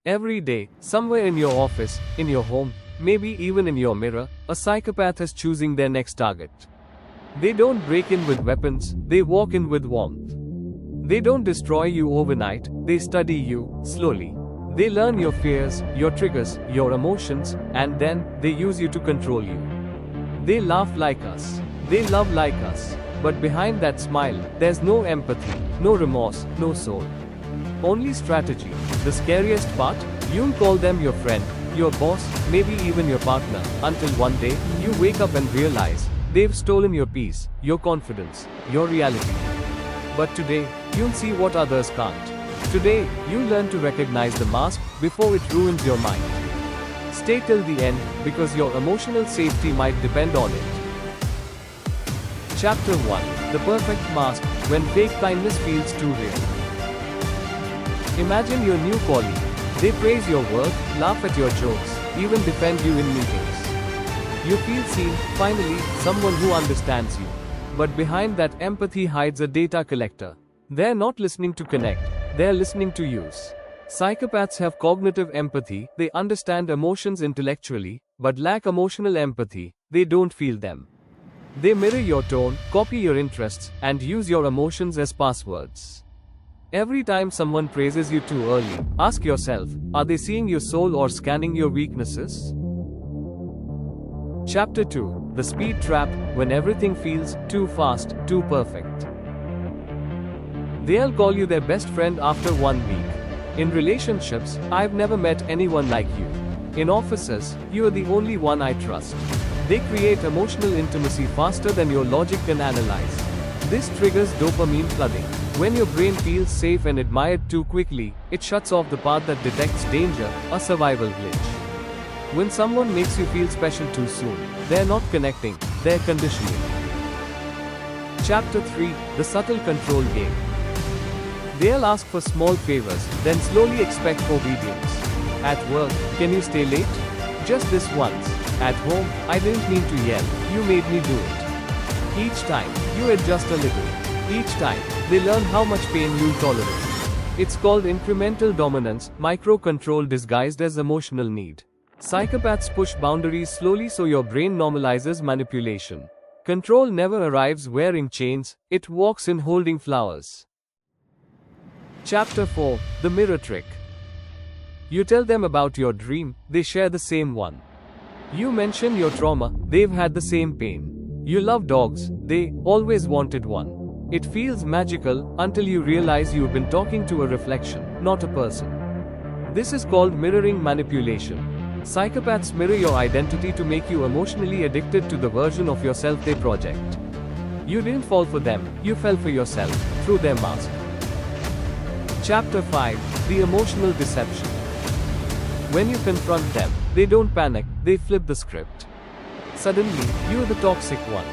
Every day, somewhere in your office, in your home, maybe even in your mirror, a psychopath is choosing their next target. They don't break in with weapons, they walk in with warmth. They don't destroy you overnight, they study you, slowly. They learn your fears, your triggers, your emotions, and then, they use you to control you. They laugh like us. They love like us. But behind that smile, there's no empathy, no remorse, no soul. Only strategy. The scariest part? You'll call them your friend, your boss, maybe even your partner, until one day, you wake up and realize, they've stolen your peace, your confidence, your reality. But today, you'll see what others can't. Today, you learn to recognize the mask before it ruins your mind. Stay till the end, because your emotional safety might depend on it. Chapter 1. The Perfect Mask, when fake kindness feels too real. Imagine your new colleague. They praise your work, laugh at your jokes, even defend you in meetings. You feel seen, finally, someone who understands you. But behind that empathy hides a data collector. They're not listening to connect, they're listening to use. Psychopaths have cognitive empathy, they understand emotions intellectually, but lack emotional empathy, they don't feel them. They mirror your tone, copy your interests, and use your emotions as passwords. Every time someone praises you too early, ask yourself, are they seeing your soul or scanning your weaknesses? Chapter 2. The Speed Trap, when everything feels too fast, too perfect. They'll call you their best friend after 1 week. In relationships, I've never met anyone like you. In offices, you are the only one I trust. They create emotional intimacy faster than your logic can analyze. This triggers dopamine flooding. When your brain feels safe and admired too quickly, it shuts off the part that detects danger, a survival glitch. When someone makes you feel special too soon, they're not connecting, they're conditioning. Chapter 3. The Subtle Control Game. They'll ask for small favors, then slowly expect obedience. At work, can you stay late? Just this once. At home, I didn't mean to yell, you made me do it. Each time, you adjust a little. Each time, they learn how much pain you'll tolerate. It's called incremental dominance, micro-control disguised as emotional need. Psychopaths push boundaries slowly so your brain normalizes manipulation. Control never arrives wearing chains, it walks in holding flowers. Chapter 4. The Mirror Trick. You tell them about your dream, they share the same one. You mention your trauma, they've had the same pain. You love dogs, they always wanted one. It feels magical until you realize you've been talking to a reflection, not a person. This is called mirroring manipulation. Psychopaths mirror your identity to make you emotionally addicted to the version of yourself they project. You didn't fall for them, you fell for yourself, through their mask. Chapter 5. The Emotional Deception. When you confront them, they don't panic, they flip the script. Suddenly, you're the toxic one.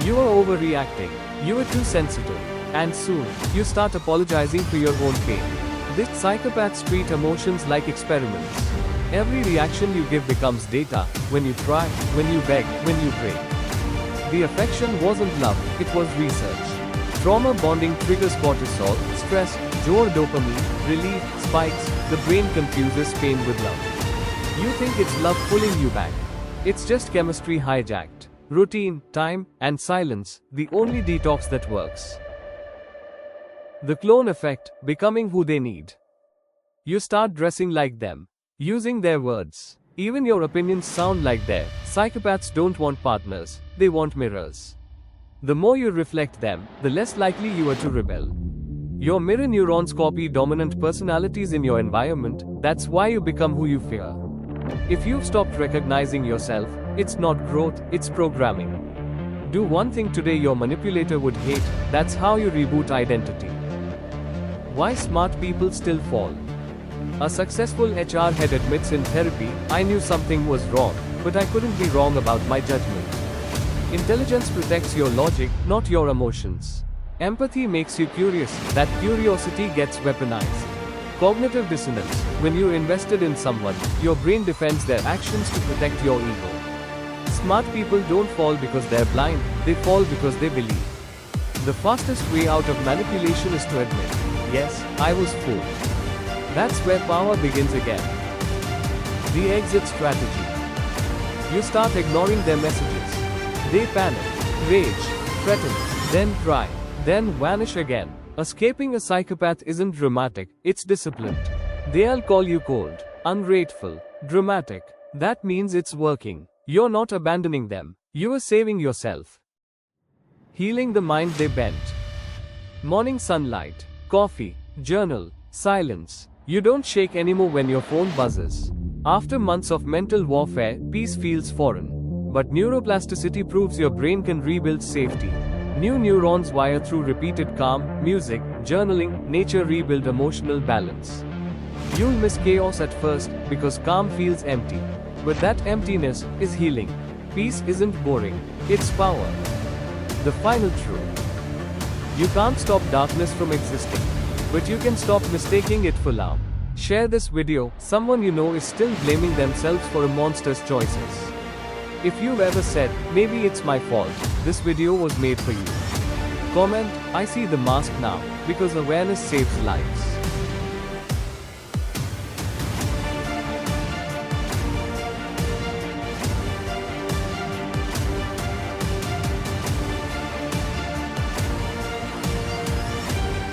You are overreacting. You are too sensitive. And soon, you start apologizing for your own pain. These psychopaths treat emotions like experiments. Every reaction you give becomes data, when you cry, when you beg, when you pray. The affection wasn't love, it was research. Trauma bonding triggers cortisol, stress, joy dopamine, relief, spikes, the brain confuses pain with love. You think it's love pulling you back. It's just chemistry hijacked. Routine, time, and silence, the only detox that works. The clone effect, becoming who they need. You start dressing like them, using their words. Even your opinions sound like theirs. Psychopaths don't want partners, they want mirrors. The more you reflect them, the less likely you are to rebel. Your mirror neurons copy dominant personalities in your environment, that's why you become who you fear. If you've stopped recognizing yourself, it's not growth, it's programming. Do one thing today your manipulator would hate, that's how you reboot identity. Why smart people still fall. A successful HR head admits in therapy, I knew something was wrong, but I couldn't be wrong about my judgment. Intelligence protects your logic, not your emotions. Empathy makes you curious, that curiosity gets weaponized. Cognitive dissonance, when you're invested in someone, your brain defends their actions to protect your ego. Smart people don't fall because they're blind, they fall because they believe. The fastest way out of manipulation is to admit, yes, I was fooled. That's where power begins again. The exit strategy. You start ignoring their messages. They panic, rage, threaten, then cry, then vanish again. Escaping a psychopath isn't dramatic, it's disciplined. They'll call you cold, ungrateful, dramatic. That means it's working. You're not abandoning them. You are saving yourself. Healing the mind they bent. Morning sunlight, coffee, journal, silence. You don't shake anymore when your phone buzzes. After months of mental warfare, peace feels foreign. But neuroplasticity proves your brain can rebuild safety. New neurons wire through repeated calm, music, journaling, nature rebuild emotional balance. You'll miss chaos at first because calm feels empty. But that emptiness is healing. Peace isn't boring, it's power. The final truth. You can't stop darkness from existing, but you can stop mistaking it for love. Share this video. Someone you know is still blaming themselves for a monster's choices. If you've ever said, maybe it's my fault, this video was made for you. Comment, I see the mask now, because awareness saves lives.